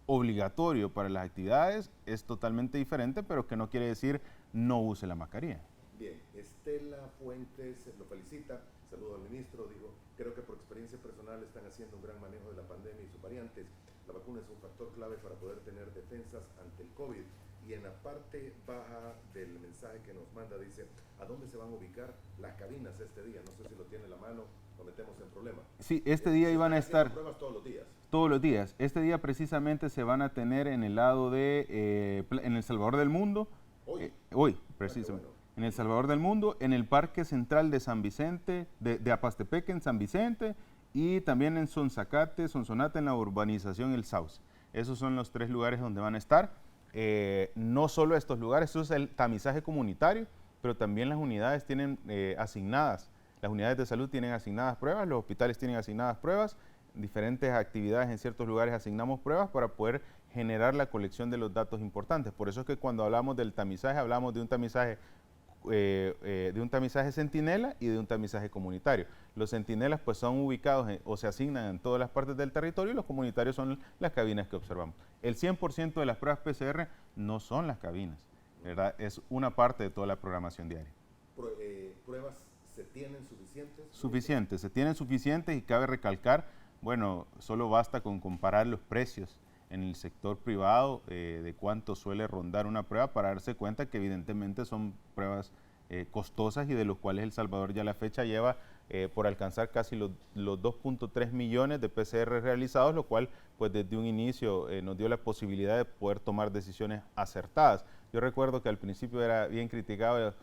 A: obligatorio para las actividades es totalmente diferente, pero que no quiere decir no use la mascarilla.
B: Bien, Estela Fuentes lo felicita, saludo al ministro, digo, creo que por experiencia personal están haciendo un gran manejo de la pandemia y sus variantes. La vacuna es un factor clave para poder tener defensas ante el COVID. Y en la parte baja del mensaje que nos manda dice, ¿a dónde se van a ubicar las cabinas este día? No sé si lo tiene en la mano, lo metemos en problema.
A: Sí, este día iban a estar
B: pruebas todos los días.
A: Todos los días. Este día precisamente se van a tener en el lado de, en El Salvador del Mundo. Hoy, precisamente. Bueno. En El Salvador del Mundo, en el Parque Central de San Vicente, de Apastepeque en San Vicente, y también en Sonzacate, Sonsonate, en la urbanización El Sauce. Esos son los 3 lugares donde van a estar. No solo estos lugares, eso es el tamizaje comunitario, pero también las unidades tienen asignadas, las unidades de salud tienen asignadas pruebas, los hospitales tienen asignadas pruebas, diferentes actividades en ciertos lugares asignamos pruebas para poder generar la colección de los datos importantes. Por eso es que cuando hablamos del tamizaje, hablamos de un tamizaje centinela y de un tamizaje comunitario. Los centinelas pues son ubicados o se asignan en todas las partes del territorio y los comunitarios son las cabinas que observamos. El 100% de las pruebas PCR no son las cabinas, ¿verdad? Es una parte de toda la programación diaria.
B: ¿Pruebas se tienen suficientes?
A: Suficientes, se tienen suficientes y cabe recalcar, bueno, solo basta con comparar los precios en el sector privado de cuánto suele rondar una prueba para darse cuenta que evidentemente son pruebas costosas y de los cuales El Salvador ya a la fecha lleva por alcanzar casi los 2.3 millones de PCR realizados, lo cual pues desde un inicio nos dio la posibilidad de poder tomar decisiones acertadas. Yo recuerdo que al principio era bien criticado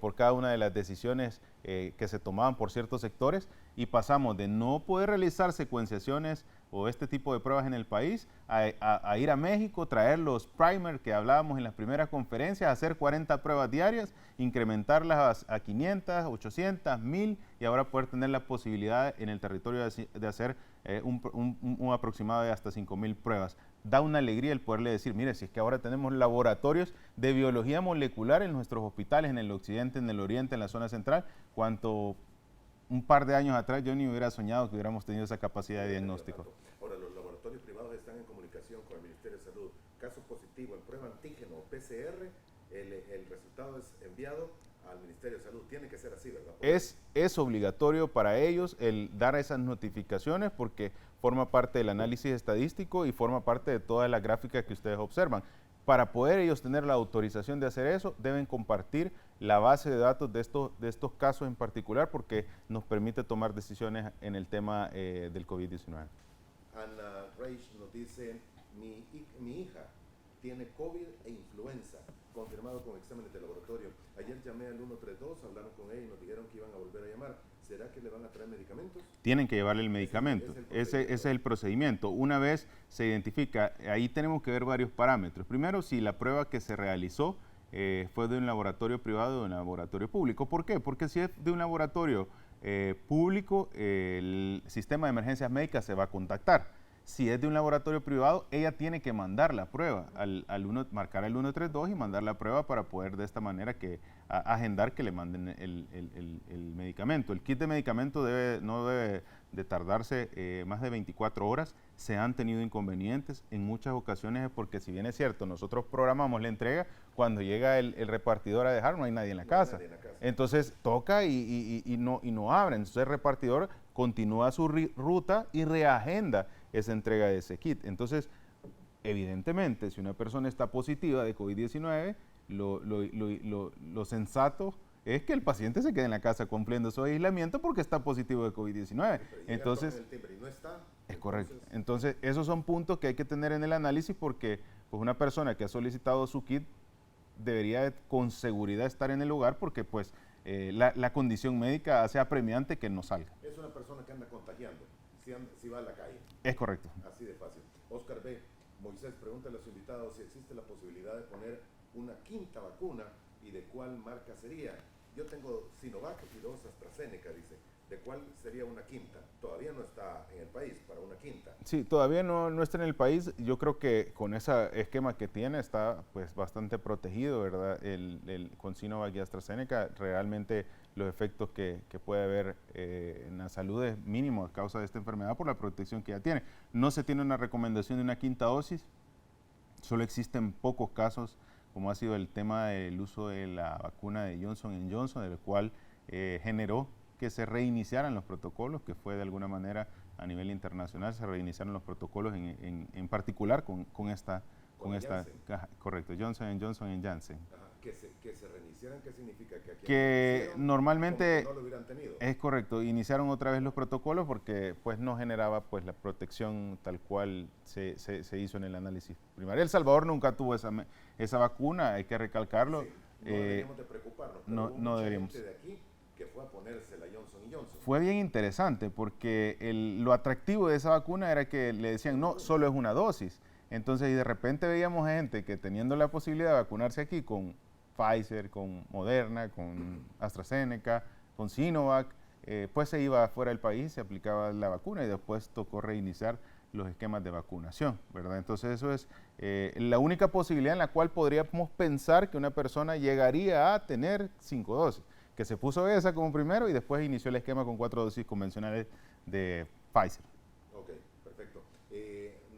A: por cada una de las decisiones que se tomaban por ciertos sectores y pasamos de no poder realizar secuenciaciones o este tipo de pruebas en el país a ir a México, traer los primers que hablábamos en las primeras conferencias, hacer 40 pruebas diarias, incrementarlas a 500, 800, 1000 y ahora poder tener la posibilidad en el territorio de hacer un aproximado de hasta 5000 pruebas. Da una alegría el poderle decir, mire, si es que ahora tenemos laboratorios de biología molecular en nuestros hospitales, en el occidente, en el oriente, en la zona central, cuanto un par de años atrás yo ni hubiera soñado que hubiéramos tenido esa capacidad de diagnóstico.
B: Ahora, los laboratorios privados están en comunicación con el Ministerio de Salud. Caso positivo en prueba antígeno o PCR, el resultado es enviado al Ministerio de Salud. Tiene que ser así, ¿verdad?
A: Es obligatorio para ellos el dar esas notificaciones porque forma parte del análisis estadístico y forma parte de todas las gráficas que ustedes observan. Para poder ellos tener la autorización de hacer eso, deben compartir la base de datos de estos casos en particular porque nos permite tomar decisiones en el tema del COVID-19.
B: Ana Reich nos dice, mi hija tiene COVID e influenza, confirmado con exámenes de laboratorio. Ayer llamé al 132, hablaron con ella y nos dijeron que iban a volver a llamar. ¿Será que le van a traer medicamentos?
A: Tienen que llevarle el medicamento. Ese es el procedimiento. Una vez se identifica, ahí tenemos que ver varios parámetros. Primero, si la prueba que se realizó fue de un laboratorio privado o de un laboratorio público. ¿Por qué? Porque si es de un laboratorio público, el sistema de emergencias médicas se va a contactar. Si es de un laboratorio privado, ella tiene que mandar la prueba, marcar el 132 y mandar la prueba para poder de esta manera agendar que le manden el medicamento. El kit de medicamento no debe de tardarse más de 24 horas. Se han tenido inconvenientes en muchas ocasiones es porque si bien es cierto, nosotros programamos la entrega, cuando llega el repartidor a dejar no hay nadie en la casa. Entonces toca y no abren. Entonces el repartidor continúa su ruta y reagenda esa entrega de ese kit. Entonces, evidentemente, si una persona está positiva de COVID-19, lo sensato es que el paciente se quede en la casa cumpliendo su aislamiento porque está positivo de COVID-19. Entonces,
B: no está,
A: es correcto. Entonces, esos son puntos que hay que tener en el análisis porque pues, una persona que ha solicitado su kit debería con seguridad estar en el lugar porque pues la condición médica hace apremiante que no salga.
B: Es una persona que anda contagiando, si va a la calle.
A: Es correcto.
B: Así de fácil. Oscar B. Moisés, pregúntale a los invitados si existe la posibilidad de poner una quinta vacuna y de cuál marca sería. yo tengo Sinovac y 2 AstraZeneca, dice. ¿De cuál sería una quinta? Todavía no está en el país para una quinta.
A: Sí, todavía no está en el país. Yo creo que con ese esquema que tiene está pues bastante protegido, ¿verdad? Con Sinovac y AstraZeneca, realmente los efectos que puede haber en la salud es mínimo a causa de esta enfermedad por la protección que ya tiene. No se tiene una recomendación de una quinta dosis, solo existen pocos casos, como ha sido el tema del uso de la vacuna de Johnson Johnson, del cual generó que se reiniciaran los protocolos, que fue de alguna manera a nivel internacional, se reiniciaron los protocolos en particular con esta, correcto, Johnson Johnson y Janssen.
B: Ajá. Que se reiniciaran, ¿qué significa?
A: Que normalmente,
B: no lo hubieran tenido.
A: es correcto, iniciaron otra vez los protocolos porque pues no generaba pues la protección tal cual se hizo en el análisis primario. El Salvador nunca tuvo esa vacuna, hay que recalcarlo.
B: Sí, no deberíamos de preocuparnos, pero
A: no,
B: hubo
A: no
B: mucha
A: deberíamos.
B: gente de aquí que fue a ponerse la Johnson Johnson.
A: Fue bien interesante porque lo atractivo de esa vacuna era que le decían, no, solo es una dosis. Entonces, y de repente veíamos gente que teniendo la posibilidad de vacunarse aquí con Pfizer, con Moderna, con AstraZeneca, con Sinovac, pues se iba fuera del país, se aplicaba la vacuna y después tocó reiniciar los esquemas de vacunación, ¿verdad? Entonces eso es la única posibilidad en la cual podríamos pensar que una persona llegaría a tener 5 dosis, que se puso esa como primero y después inició el esquema con 4 dosis convencionales de Pfizer.
B: Ok, perfecto.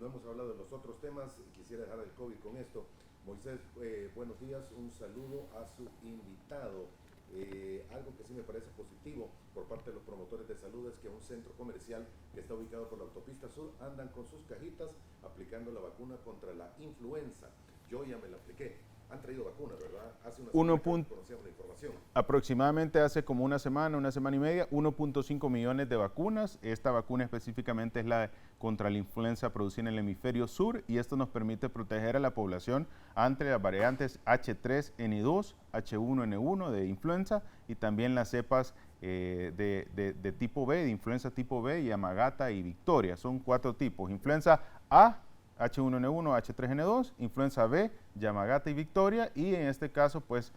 B: No hemos hablado de los otros temas, quisiera dejar el COVID con esto. Moisés, buenos días, un saludo a su invitado. Algo que sí me parece positivo por parte de los promotores de salud es que un centro comercial que está ubicado por la autopista sur andan con sus cajitas aplicando la vacuna contra la influenza. Yo ya me la apliqué. Han traído vacunas, ¿verdad? Hace una semana conocíamos la información.
A: Aproximadamente hace como una semana y media, 1.5 millones de vacunas. Esta vacuna específicamente es la contra la influenza producida en el hemisferio sur y esto nos permite proteger a la población ante las variantes H3N2, H1N1 de influenza y también las cepas de tipo B, de influenza tipo B, Yamagata y Victoria. Son 4 tipos. Influenza A, H1N1, H3N2, influenza B, Yamagata y Victoria, y en este caso, pues,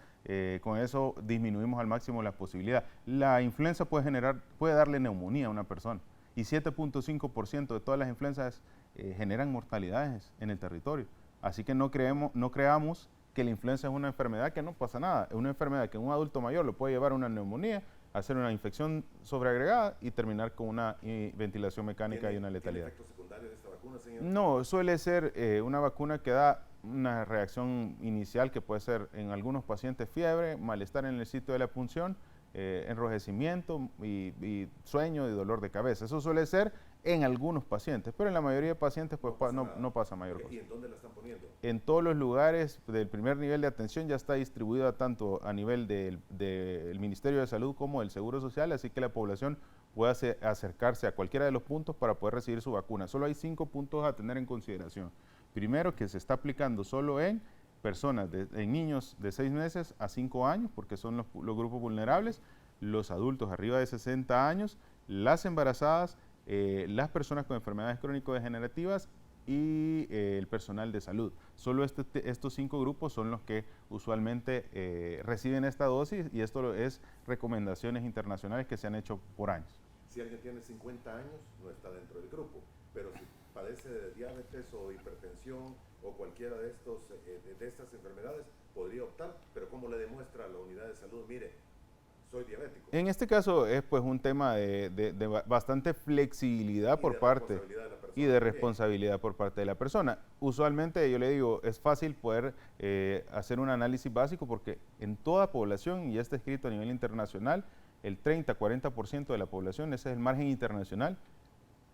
A: con eso disminuimos al máximo la posibilidad. La influenza puede darle neumonía a una persona, y 7.5% de todas las influencias generan mortalidades en el territorio. Así que no creamos que la influenza es una enfermedad que no pasa nada, es una enfermedad que un adulto mayor lo puede llevar a una neumonía, hacer una infección sobreagregada y terminar con una ventilación mecánica y una letalidad.
B: ¿Tiene efectos secundarios de esta vacuna, señor?
A: No, suele ser una vacuna que da una reacción inicial que puede ser en algunos pacientes fiebre, malestar en el sitio de la punción, enrojecimiento y sueño y dolor de cabeza. Eso suele ser en algunos pacientes, pero en la mayoría de pacientes pues no pasa mayor cosa.
B: ¿Y en dónde la están poniendo?
A: En todos los lugares del primer nivel de atención ya está distribuida tanto a nivel del Ministerio de Salud como del Seguro Social, así que la población puede acercarse a cualquiera de los puntos para poder recibir su vacuna. Solo hay 5 puntos a tener en consideración. Primero, que se está aplicando solo en personas, en niños de 6 meses a 5 años, porque son los grupos vulnerables, los adultos arriba de 60 años, las embarazadas, las personas con enfermedades crónico-degenerativas y el personal de salud. Solo estos 5 grupos son los que usualmente reciben esta dosis y esto es recomendaciones internacionales que se han hecho por años.
B: Si alguien tiene 50 años, no está dentro del grupo, pero si padece de diabetes o hipertensión o cualquiera de estas enfermedades, podría optar, pero ¿cómo le demuestra a la unidad de salud? Mire, soy diabético.
A: En este caso es pues un tema de bastante flexibilidad por parte y de responsabilidad por parte de la persona. Usualmente yo le digo, es fácil poder hacer un análisis básico porque en toda población, y ya está escrito a nivel internacional, el 30-40% de la población, ese es el margen internacional,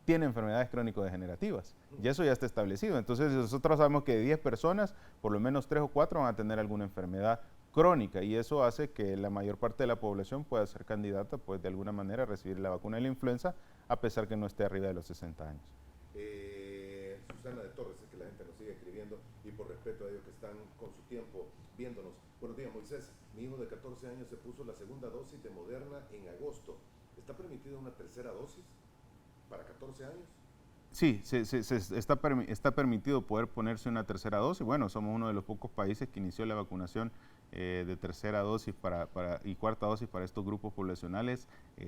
A: tiene enfermedades crónico-degenerativas. Y eso ya está establecido. Entonces nosotros sabemos que de 10 personas, por lo menos 3 o 4 van a tener alguna enfermedad crónica y eso hace que la mayor parte de la población pueda ser candidata, pues de alguna manera a recibir la vacuna de la influenza, a pesar que no esté arriba de los 60 años.
B: Susana de Torres, es que la gente nos sigue escribiendo y por respeto a ellos que están con su tiempo viéndonos. Buenos días, Moisés. Mi hijo de 14 años se puso la segunda dosis de Moderna en agosto. ¿Está permitida una tercera dosis para 14 años?
A: Sí, está permitido poder ponerse una tercera dosis. Bueno, somos uno de los pocos países que inició la vacunación de tercera dosis y cuarta dosis para estos grupos poblacionales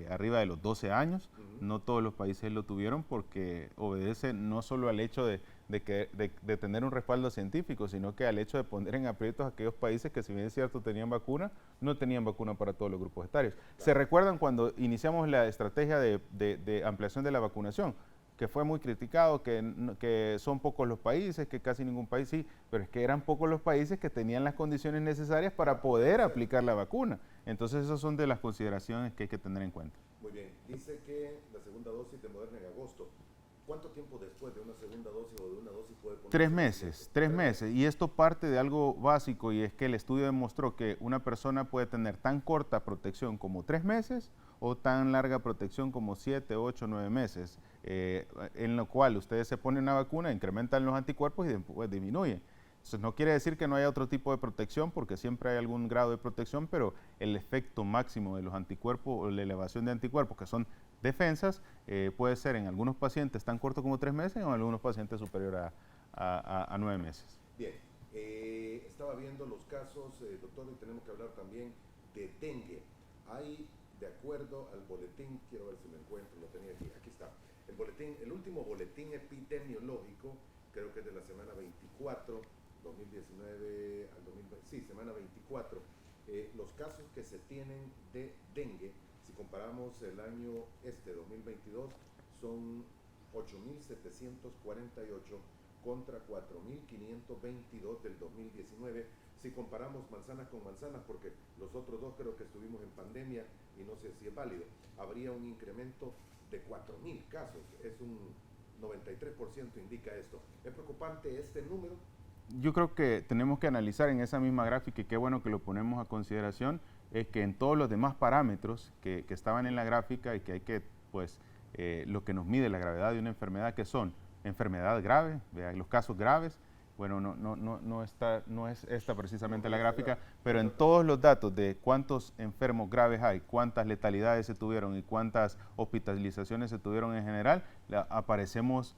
A: arriba de los 12 años. No todos los países lo tuvieron porque obedece no solo al hecho de tener un respaldo científico, sino que al hecho de poner en aprietos a aquellos países que, si bien es cierto tenían vacuna, no tenían vacuna para todos los grupos etarios. ¿Se recuerdan cuando iniciamos la estrategia de ampliación de la vacunación? Que fue muy criticado, que son pocos los países, que casi ningún país sí, pero es que eran pocos los países que tenían las condiciones necesarias para poder aplicar la vacuna. Entonces esas son de las consideraciones que hay que tener en cuenta.
B: Muy bien, dice que la segunda dosis de Moderna en agosto. ¿Cuánto tiempo después de una segunda dosis o de una dosis puede ponerse?
A: 3 meses. Y esto parte de algo básico, y es que el estudio demostró que una persona puede tener tan corta protección como 3 meses o tan larga protección como 7, 8, 9 meses, en lo cual ustedes se ponen una vacuna, incrementan los anticuerpos y después disminuyen. Entonces no quiere decir que no haya otro tipo de protección, porque siempre hay algún grado de protección, pero el efecto máximo de los anticuerpos o la elevación de anticuerpos, que son defensas, puede ser en algunos pacientes tan corto como 3 meses o en algunos pacientes superior a 9 meses.
B: Bien, estaba viendo los casos, doctor, y tenemos que hablar también de dengue. Hay, de acuerdo al boletín, quiero ver si lo encuentro, lo tenía aquí está, el boletín, el último boletín epidemiológico, creo que es de la semana 24, 2019 al 2020, sí, semana 24, los casos que se tienen de dengue, si comparamos el año 2022, son 8.748 contra 4.522 del 2019. Si comparamos manzanas con manzanas, porque los otros dos creo que estuvimos en pandemia y no sé si es válido, habría un incremento de 4.000 casos. Es un 93% indica esto. ¿Es preocupante este número?
A: Yo creo que tenemos que analizar en esa misma gráfica, y qué bueno que lo ponemos a consideración, es que en todos los demás parámetros que estaban en la gráfica y que hay que, pues, lo que nos mide la gravedad de una enfermedad, que son enfermedad grave, los casos graves, bueno, no es esta precisamente la gráfica, pero en todos los datos de cuántos enfermos graves hay, cuántas letalidades se tuvieron y cuántas hospitalizaciones se tuvieron en general, aparecemos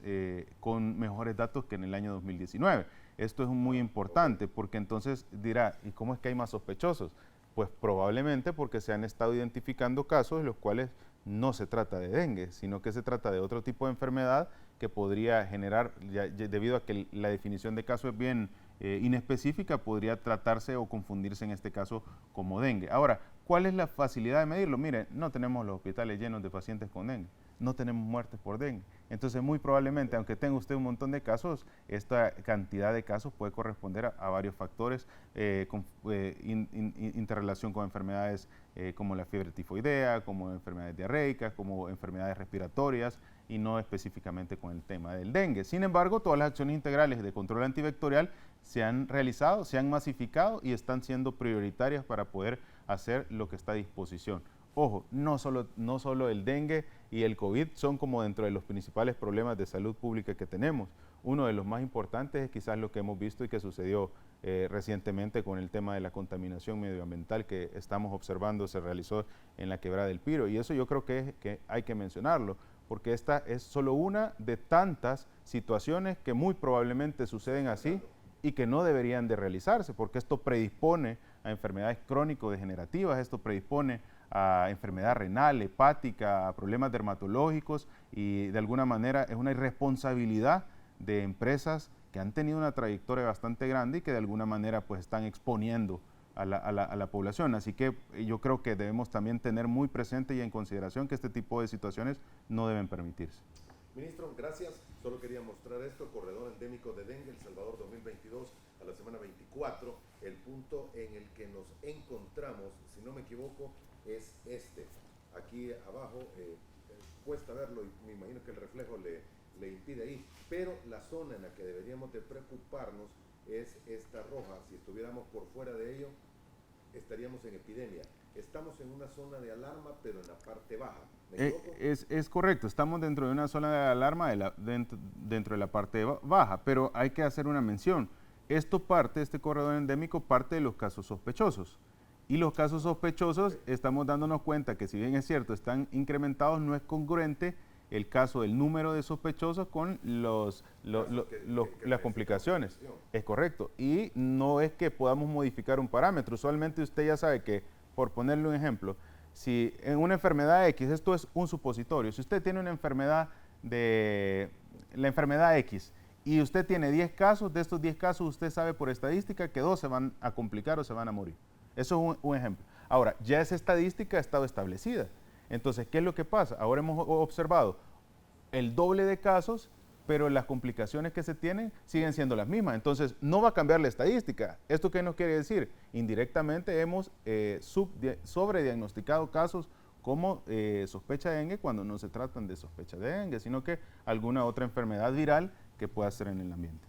A: con mejores datos que en el año 2019. Esto es muy importante porque entonces dirá, ¿y cómo es que hay más sospechosos? Pues probablemente porque se han estado identificando casos en los cuales no se trata de dengue, sino que se trata de otro tipo de enfermedad que podría generar, debido a que la definición de caso es bien inespecífica, podría tratarse o confundirse en este caso como dengue. Ahora, ¿cuál es la facilidad de medirlo? Mire, no tenemos los hospitales llenos de pacientes con dengue, no tenemos muertes por dengue. Entonces, muy probablemente, aunque tenga usted un montón de casos, esta cantidad de casos puede corresponder a varios factores, interrelación con enfermedades como la fiebre tifoidea, como enfermedades diarreicas, como enfermedades respiratorias, y no específicamente con el tema del dengue. Sin embargo, todas las acciones integrales de control antivectorial se han realizado, se han masificado y están siendo prioritarias para poder hacer lo que está a disposición. Ojo, no solo el dengue y el COVID son como dentro de los principales problemas de salud pública que tenemos. Uno de los más importantes es quizás lo que hemos visto y que sucedió recientemente con el tema de la contaminación medioambiental que estamos observando, se realizó en la Quebrada del Piro, y eso yo creo que hay que mencionarlo, porque esta es solo una de tantas situaciones que muy probablemente suceden así y que no deberían de realizarse, porque esto predispone a enfermedades crónico-degenerativas, esto predispone a enfermedad renal, hepática, a problemas dermatológicos, y de alguna manera es una irresponsabilidad de empresas que han tenido una trayectoria bastante grande y que de alguna manera pues están exponiendo a la población. Así que yo creo que debemos también tener muy presente y en consideración que este tipo de situaciones no deben permitirse.
B: Ministro, gracias. Solo quería mostrar esto, corredor endémico de dengue, El Salvador 2022, a la semana 24. El punto en el que nos encontramos, si no me equivoco, es este. Aquí abajo, cuesta verlo y me imagino que el reflejo le impide ahí, pero la zona en la que deberíamos de preocuparnos es esta roja. Si estuviéramos por fuera de ello, estaríamos en epidemia. Estamos en una zona de alarma, pero en la parte baja. ¿Me equivoco?
A: Es correcto, estamos dentro de una zona de alarma dentro de la parte baja, pero hay que hacer una mención. Este corredor endémico parte de los casos sospechosos. Y los casos sospechosos, estamos dándonos cuenta que, si bien es cierto, están incrementados, no es congruente el caso del número de sospechosos con las complicaciones. Es correcto. Y no es que podamos modificar un parámetro. Usualmente usted ya sabe que, por ponerle un ejemplo, si en una enfermedad X, esto es un supositorio, si usted tiene una enfermedad la enfermedad X, y usted tiene 10 casos, de estos 10 casos usted sabe por estadística que 2 se van a complicar o se van a morir. Eso es un ejemplo. Ahora, ya esa estadística ha estado establecida. Entonces, ¿qué es lo que pasa? Ahora hemos observado el doble de casos, pero las complicaciones que se tienen siguen siendo las mismas. Entonces, no va a cambiar la estadística. ¿Esto qué nos quiere decir? Indirectamente hemos sobrediagnosticado casos como sospecha de dengue cuando no se tratan de sospecha de dengue, sino que alguna otra enfermedad viral que pueda ser en el ambiente.